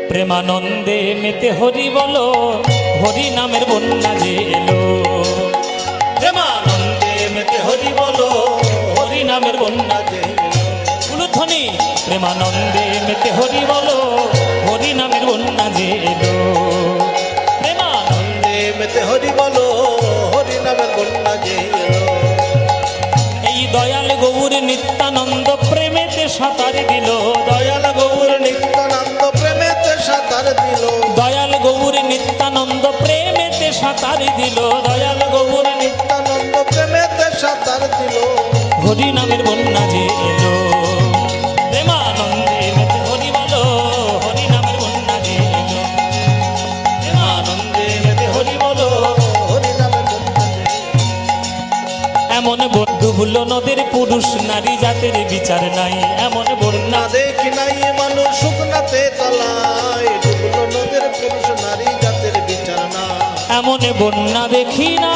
প্রেমানন্দে মেতে হরি বলো, হরি নামের বন্যা যে এলো। প্রেমানন্দে মেতে হরি বলো, হরি নামের বন্যা যে এলো। উলুধ্বনি। প্রেমানন্দে মেতে হরি বলো, হরি নামের বন্যা যে এলো। প্রেমানন্দে মেতে হরি বলো, হরি নামের বন্যা যে এলো। এই দয়াল গৌর নিত্যানন্দ প্রেমেতে সাঁতার দিল। দয়াল গৌর নিত্যানন্দ প্রেমেতে সাঁতার দিল। দয়াল গৌর নিত্যানন্দ প্রেমেতে সাঁতার দিল। দয়াল গৌর নিত্যানন্দ প্রেমেতে সাঁতার দিল। হরি নামের বন্যা যে এলো। প্রেমানন্দে মেতে হরি বলো, হরি নামের বন্যা যে এলো। প্রেমানন্দে মেতে হরি বলো, হরি নামের বন্যা যে এলো। এমন বন্ধু ভুল নদের পুরুষ নারী জাতের বিচার নাই। এমন বন্যা না দেখি নাই মানুষ শুকনাতে তলায়, ডুবলো নদের পুরুষ নারী জাতের বিচার না। এমন বন্যা দেখি না